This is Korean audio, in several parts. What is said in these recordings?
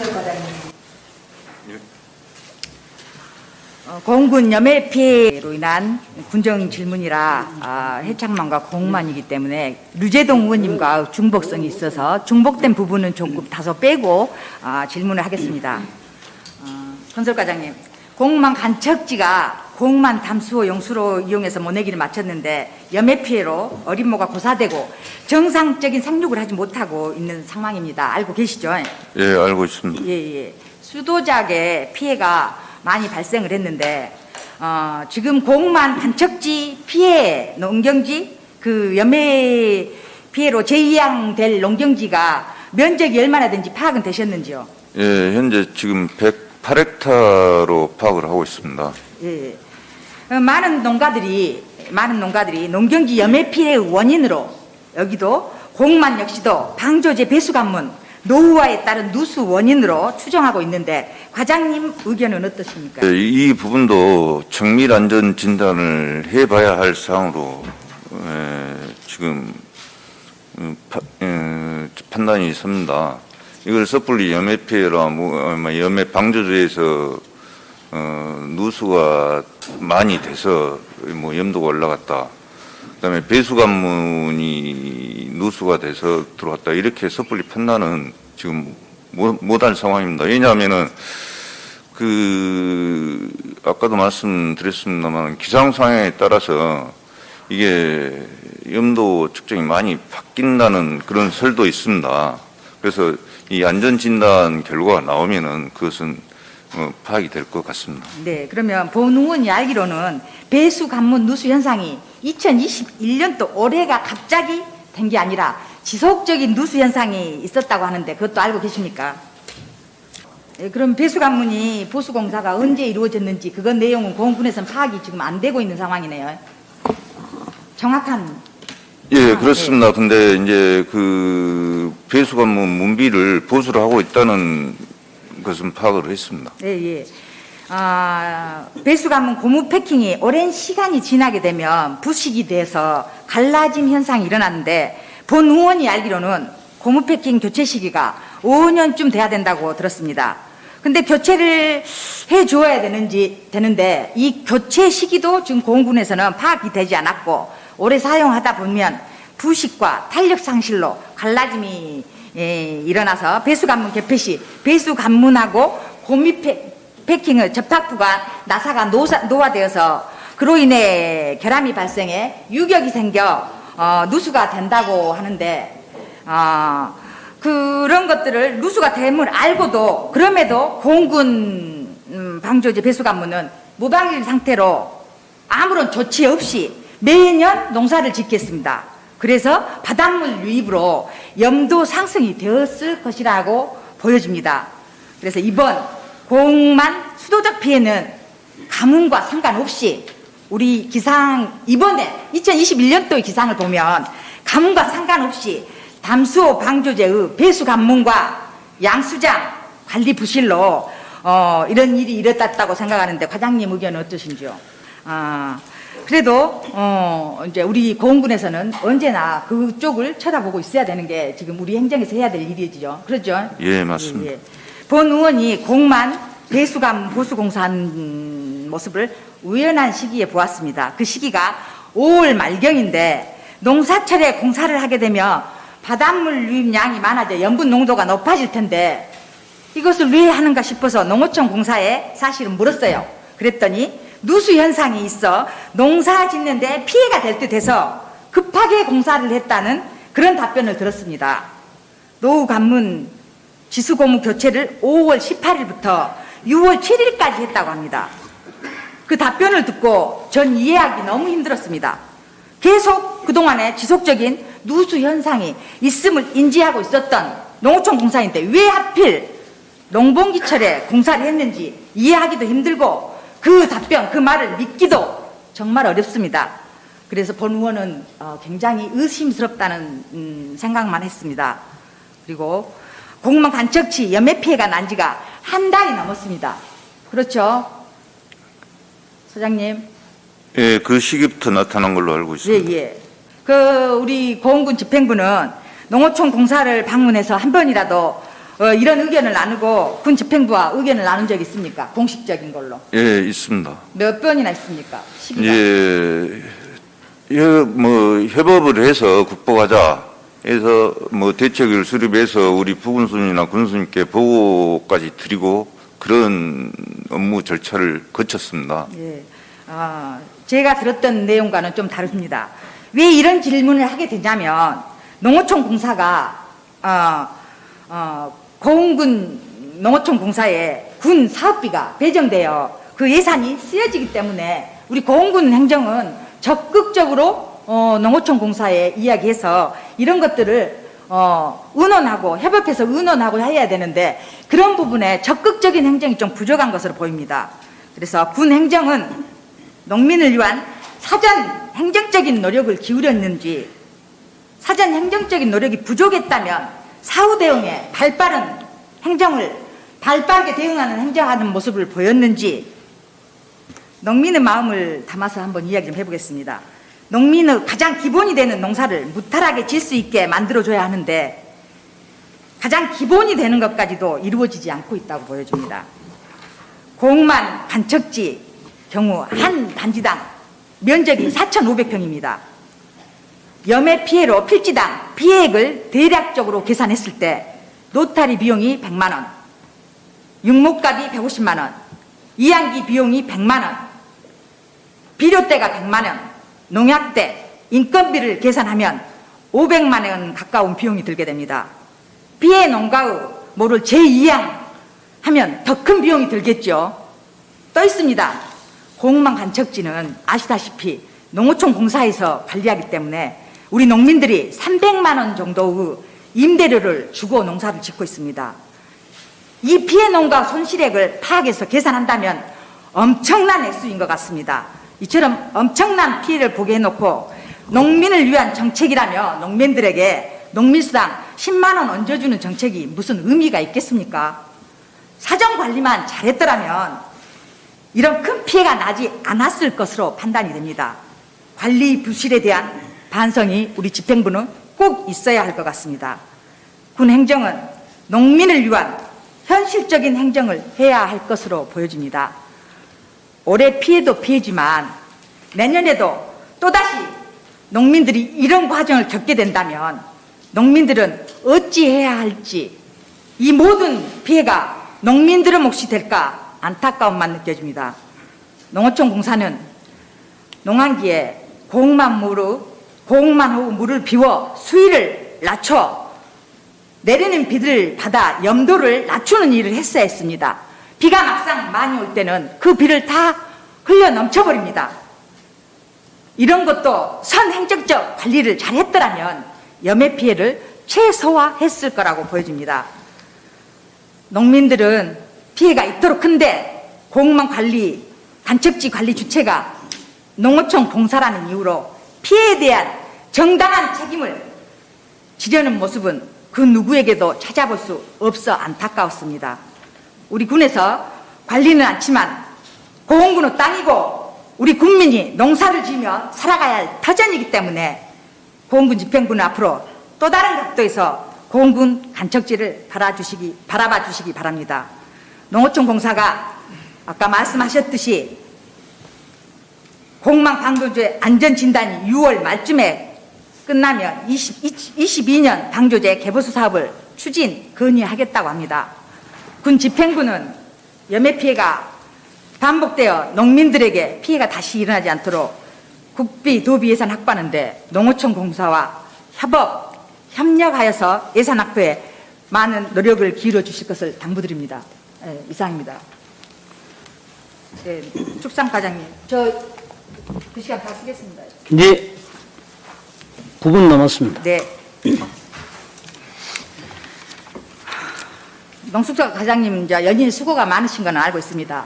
과장님. 공군 염해 피해로 인한 군정 질문이라 해창만과 공만이기 때문에 류재동 의원님과 중복성이 있어서 중복된 부분은 조금 다소 빼고 질문을 하겠습니다. 건설과장님, 공만 간척지가 공만 담수호 용수로 이용해서 모내기를 마쳤는데 염해 피해로 어린 모가 고사되고 정상적인 생육을 하지 못하고 있는 상황입니다. 알고 계시죠? 예, 알고 있습니다. 예. 수도작의 피해가 많이 발생을 했는데 지금 공만 간척지 피해 농경지 그 염해 피해로 재이양될 농경지가 면적이 얼마나 되는지 파악은 되셨는지요? 예, 현재 지금 108헥타로 파악을 하고 있습니다. 예. 많은 농가들이 농경지 염해 피해의 원인으로 여기도 공만 역시도 방조제 배수관문 노후화에 따른 누수 원인으로 추정하고 있는데 과장님 의견은 어떠십니까? 예, 이 부분도 정밀 안전 진단을 해봐야 할 사항으로 지금 판단이 섭니다. 이걸 섣불리 염해 피해라 염해 방조제에서 누수가 많이 돼서 염도가 올라갔다. 그다음에 배수관문이 누수가 돼서 들어왔다. 이렇게 섣불리 판단은 지금 못할 상황입니다. 왜냐하면은 아까도 말씀드렸습니다만 기상 상황에 따라서 이게 염도 측정이 많이 바뀐다는 그런 설도 있습니다. 그래서 이 안전진단 결과가 나오면은 그것은 파악이 될 것 같습니다. 네, 그러면 본 의원이 알기로는 배수 관문 누수 현상이 2021년도 올해가 갑자기 된 게 아니라 지속적인 누수 현상이 있었다고 하는데 그것도 알고 계십니까? 네, 그럼 배수 관문이 보수 공사가 언제 이루어졌는지 그건 내용은 공군에서는 파악이 지금 안 되고 있는 상황이네요. 정확한. 예, 그렇습니다. 근데 이제 그 배수관문 문비를 보수를 하고 있다는 것은 파악을 했습니다. 예. 배수관문 고무 패킹이 오랜 시간이 지나게 되면 부식이 돼서 갈라짐 현상이 일어났는데 본 의원이 알기로는 고무 패킹 교체 시기가 5년쯤 돼야 된다고 들었습니다. 근데 교체를 해줘야 되는데 이 교체 시기도 지금 공군에서는 파악이 되지 않았고 오래 사용하다 보면 부식과 탄력 상실로 갈라짐이 일어나서 배수관문 개폐 시 배수관문하고 고무 패킹의 접합부가 나사가 노화되어서 그로 인해 결함이 발생해 유격이 생겨 누수가 된다고 하는데 그런 것들을 누수가 됨을 알고도 그럼에도 공군 방조제 배수관문은 무방일 상태로 아무런 조치 없이 매년 농사를 짓겠습니다. 그래서 바닷물 유입으로 염도 상승이 되었을 것이라고 보여집니다. 그래서 이번 공만 수도적 피해는 가뭄과 상관없이 우리 기상 이번에 2021년도의 기상을 보면 가뭄과 상관없이 담수호 방조제의 배수 관문과 양수장 관리 부실로 이런 일이 일어났다고 생각하는데 과장님 의견은 어떠신지요? 그래도 이제 우리 공군에서는 언제나 그쪽을 쳐다보고 있어야 되는 게 지금 우리 행정에서 해야 될 일이죠. 그렇죠? 예, 맞습니다. 예. 본 의원이 공만 배수관 보수공사한 모습을 우연한 시기에 보았습니다. 그 시기가 5월 말경인데 농사철에 공사를 하게 되면 바닷물 유입량이 많아져 염분 농도가 높아질 텐데 이것을 왜 하는가 싶어서 농어촌 공사에 사실은 물었어요. 그랬더니 누수 현상이 있어 농사 짓는데 피해가 될 듯해서 급하게 공사를 했다는 그런 답변을 들었습니다. 노후 관문 지수고무 교체를 5월 18일부터 6월 7일까지 했다고 합니다. 그 답변을 듣고 전 이해하기 너무 힘들었습니다. 계속 그동안에 지속적인 누수 현상이 있음을 인지하고 있었던 농어촌 공사인데 왜 하필 농번기철에 공사를 했는지 이해하기도 힘들고 그 답변, 그 말을 믿기도 정말 어렵습니다. 그래서 본 의원은 굉장히 의심스럽다는 생각만 했습니다. 그리고 공무원 간척지 염해 피해가 난 지가 한 달이 넘었습니다. 그렇죠? 소장님? 예, 그 시기부터 나타난 걸로 알고 있습니다. 예. 우리 공군 집행부는 농어촌 공사를 방문해서 한 번이라도 이런 의견을 나누고 군 집행부와 의견을 나눈 적이 있습니까? 공식적인 걸로. 예, 있습니다. 몇 번이나 있습니까? 시기가. 이제 뭐 협업을 해서 극복하자 해서 뭐 대책을 수립해서 우리 부군수님이나 군수님께 보고까지 드리고 그런 업무 절차를 거쳤습니다. 예. 제가 들었던 내용과는 좀 다릅니다. 왜 이런 질문을 하게 되냐면 농어촌 공사가 고흥군 농어촌 공사에 군 사업비가 배정되어 그 예산이 쓰여지기 때문에 우리 고흥군 행정은 적극적으로 농어촌 공사에 이야기해서 이런 것들을 의논하고 협업해서 의논하고 해야 되는데 그런 부분에 적극적인 행정이 좀 부족한 것으로 보입니다. 그래서 군 행정은 농민을 위한 사전 행정적인 노력을 기울였는지 사전 행정적인 노력이 부족했다면 사후 대응에 발빠른 행정을 발빠르게 대응하는 행정하는 모습을 보였는지 농민의 마음을 담아서 한번 이야기 좀 해보겠습니다. 농민의 가장 기본이 되는 농사를 무탈하게 질 수 있게 만들어줘야 하는데 가장 기본이 되는 것까지도 이루어지지 않고 있다고 보여집니다. 공만 간척지 경우 한 단지당 면적이 4,500평입니다. 염해 피해로 필지당 피해액을 대략적으로 계산했을 때 노타리 비용이 100만 원, 육목값이 150만 원, 이양기 비용이 100만 원, 비료대가 100만 원, 농약대, 인건비를 계산하면 500만 원 가까운 비용이 들게 됩니다. 피해 농가의 모를 제2양하면 더 큰 비용이 들겠죠. 또 있습니다. 공만 간척지는 아시다시피 농어촌 공사에서 관리하기 때문에 우리 농민들이 300만 원 정도의 임대료를 주고 농사를 짓고 있습니다. 이 피해 농가 손실액을 파악해서 계산한다면 엄청난 액수인 것 같습니다. 이처럼 엄청난 피해를 보게 해놓고 농민을 위한 정책이라며 농민들에게 농민수당 10만 원 얹어주는 정책이 무슨 의미가 있겠습니까? 사정관리만 잘했더라면 이런 큰 피해가 나지 않았을 것으로 판단이 됩니다. 관리 부실에 대한 반성이 우리 집행부는 꼭 있어야 할 것 같습니다. 군 행정은 농민을 위한 현실적인 행정을 해야 할 것으로 보여집니다. 올해 피해도 피해지만 내년에도 또다시 농민들이 이런 과정을 겪게 된다면 농민들은 어찌해야 할지 이 모든 피해가 농민들의 몫이 될까 안타까움만 느껴집니다. 농어촌 공사는 농한기에 고흥만 물을 비워 수위를 낮춰 내리는 비를 받아 염도를 낮추는 일을 했어야 했습니다. 비가 막상 많이 올 때는 그 비를 다 흘려 넘쳐버립니다. 이런 것도 선행정적 관리를 잘했더라면 염해 피해를 최소화했을 거라고 보여집니다. 농민들은 피해가 있도록 큰데 공무원 관리, 간척지 관리 주체가 농어촌 공사라는 이유로 피해에 대한 정당한 책임을 지려는 모습은 그 누구에게도 찾아볼 수 없어 안타까웠습니다. 우리 군에서 관리는 않지만 고흥군의 땅이고 우리 국민이 농사를 지으며 살아가야 할 터전이기 때문에 고흥군 집행부는 앞으로 또 다른 각도에서 고흥군 간척지를 바라봐 주시기 바랍니다. 농어촌 공사가 아까 말씀하셨듯이 공망 방조제 안전진단이 6월 말쯤에 끝나면 22년 방조제 개보수 사업을 건의하겠다고 합니다. 군 집행부는 염해 피해가 반복되어 농민들에게 피해가 다시 일어나지 않도록 국비, 도비 예산 확보하는데 농어촌 공사와 협력하여서 예산 확보에 많은 노력을 기울여 주실 것을 당부드립니다. 네, 이상입니다. 네, 축산과장님, 저 그 시간 다 쓰겠습니다. 네, 9분 남았습니다. 네. 농축사 과장님 이제 연일 수고가 많으신 건 알고 있습니다.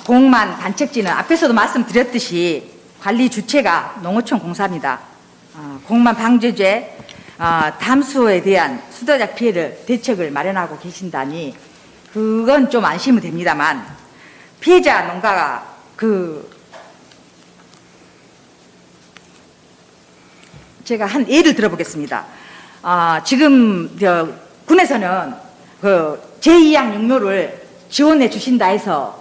공만 단책지는 앞에서도 말씀드렸듯이 관리 주체가 농어촌 공사입니다. 공만 방조제 담수에 대한 수도적 피해를 대책을 마련하고 계신다니 그건 좀 안심이 됩니다만 피해자 농가가 제가 한 예를 들어보겠습니다. 지금 군에서는 그 제2양 육묘를 지원해 주신다 해서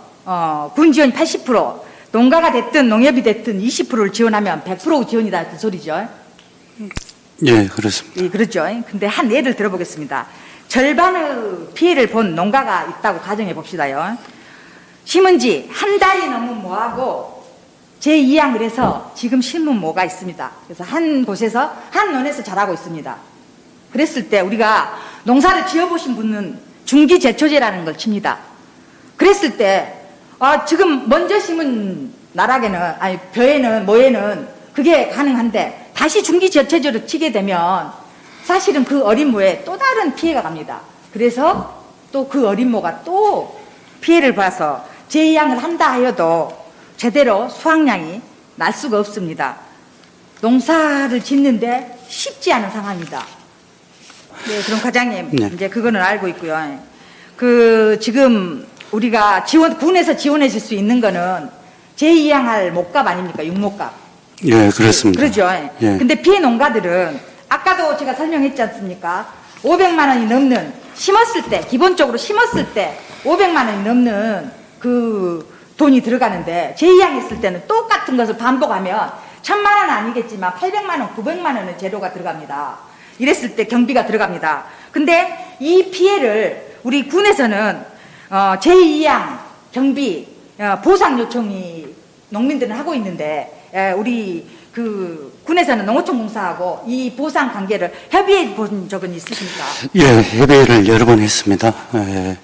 군 지원이 80%, 농가가 됐든 농협이 됐든 20%를 지원하면 100% 지원이다 그 소리죠. 예, 그렇습니다. 예, 그렇죠. 근데 한 예를 들어보겠습니다. 절반의 피해를 본 농가가 있다고 가정해 봅시다요. 심은 지 한 달이 넘은 모하고 제2양을 해서 지금 심은 모가 있습니다. 그래서 한 곳에서, 한 논에서 자라고 있습니다. 그랬을 때 우리가 농사를 지어보신 분은 중기제초제라는 걸 칩니다. 그랬을 때, 지금 먼저 심은 나락에는, 아니, 벼에는, 모에는 그게 가능한데 다시 중기제초제로 치게 되면 사실은 그 어린 모에 또 다른 피해가 갑니다. 그래서 또 그 어린 모가 또 피해를 봐서 제2양을 한다 하여도 제대로 수확량이 날 수가 없습니다. 농사를 짓는데 쉽지 않은 상황입니다. 네, 그럼 과장님, 네. 이제 그거는 알고 있고요. 지금 우리가 군에서 지원해 줄 수 있는 거는 제2양할 목값 아닙니까? 육목값. 예, 그렇습니다. 그렇죠. 예. 근데 피해 농가들은 아까도 제가 설명했지 않습니까? 500만 원이 넘는, 심었을 때, 기본적으로 심었을 때 500만 원이 넘는 그 돈이 들어가는데 제2양 했을 때는 똑같은 것을 반복하면 1000만 원은 아니겠지만 800만 원, 900만 원은 재료가 들어갑니다. 이랬을 때 경비가 들어갑니다. 근데 이 피해를 우리 군에서는 제2양 경비 보상 요청이 농민들은 하고 있는데 우리 그 군에서는 농어촌공사하고 이 보상 관계를 협의해 본 적은 있으십니까? 예, 협의를 여러 번 했습니다. 예.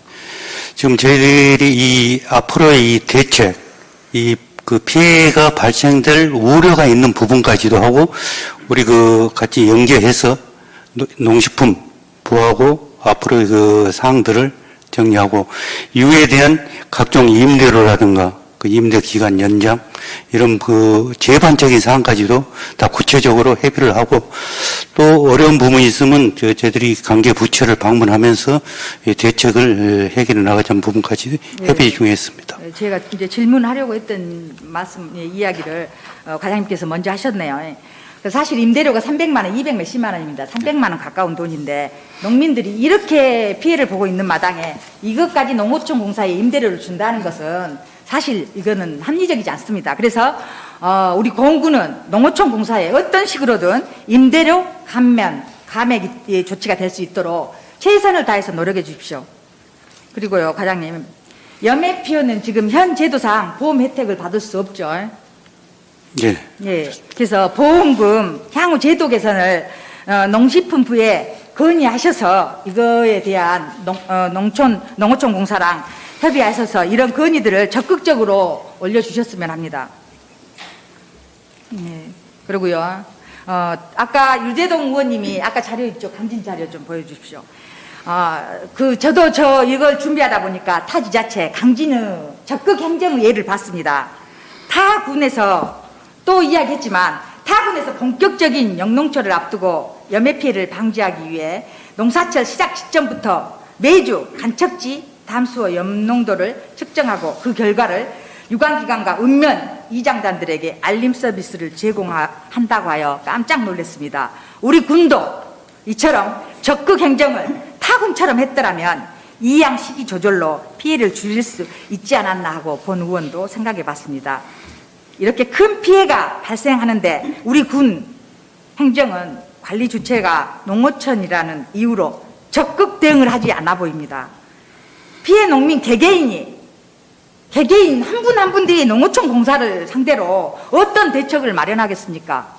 지금 저희들이 이 앞으로의 이 대책, 그 피해가 발생될 우려가 있는 부분까지도 하고 우리 그 같이 연계해서 농식품 부하고 앞으로의 그 사항들을 정리하고 이후에 대한 각종 임대료라든가 그 임대 기간 연장 이런 그 제반적인 사항까지도 다 구체적으로 협의를 하고 또 어려운 부분이 있으면 저희들이 관계 부처를 방문하면서 이 대책을 해결해 나가자는 부분까지 협의 중에 있습니다. 제가 이제 질문하려고 했던 이야기를 과장님께서 먼저 하셨네요. 사실 임대료가 300만 원, 200 몇십만 원입니다. 300만 원 가까운 돈인데 농민들이 이렇게 피해를 보고 있는 마당에 이것까지 농어촌 공사에 임대료를 준다는 것은 사실 이거는 합리적이지 않습니다. 그래서 우리 공군은 농어촌 공사에 어떤 식으로든 임대료 감면, 감액 조치가 될 수 있도록 최선을 다해서 노력해 주십시오. 그리고요, 과장님, 염해피어는 지금 현 제도상 보험 혜택을 받을 수 없죠. 예. 예. 그래서 보험금 향후 제도 개선을 농식품부에 건의하셔서 이거에 대한 농어촌 공사랑 협의하셔서 이런 건의들을 적극적으로 올려주셨으면 합니다. 예. 그리고요, 아까 유재동 의원님이 아까 자료 있죠? 강진 자료 좀 보여주십시오. 저도 이걸 준비하다 보니까 타 지자체 강진의 적극 행정의 예를 봤습니다. 타 군에서 또 이야기했지만 타 군에서 본격적인 영농철을 앞두고 염해 피해를 방지하기 위해 농사철 시작 시점부터 매주 간척지 담수어 염농도를 측정하고 그 결과를 유관기관과 읍면 이장단들에게 알림 서비스를 제공한다고 하여 깜짝 놀랐습니다. 우리 군도 이처럼 적극 행정을 타군처럼 했더라면 이양 시기 조절로 피해를 줄일 수 있지 않았나 하고 본 의원도 생각해 봤습니다. 이렇게 큰 피해가 발생하는데 우리 군 행정은 관리 주체가 농어촌이라는 이유로 적극 대응을 하지 않아 보입니다. 피해 농민 개개인 한 분 한 분들이 농어촌 공사를 상대로 어떤 대책을 마련하겠습니까?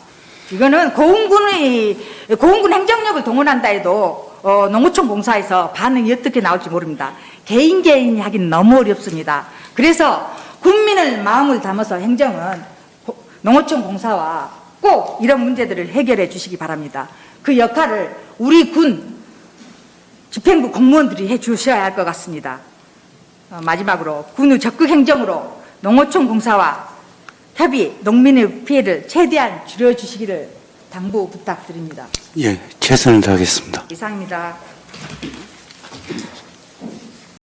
이거는 고흥군 행정력을 동원한다 해도 농어촌 공사에서 반응이 어떻게 나올지 모릅니다. 개인이 하긴 너무 어렵습니다. 그래서 국민의 마음을 담아서 행정은 농어촌 공사와 꼭 이런 문제들을 해결해 주시기 바랍니다. 그 역할을 우리 군 집행부 공무원들이 해 주셔야 할 것 같습니다. 마지막으로 군의 적극 행정으로 농어촌 공사와 협의, 농민의 피해를 최대한 줄여주시기를 당부 부탁드립니다. 예, 최선을 다하겠습니다. 이상입니다.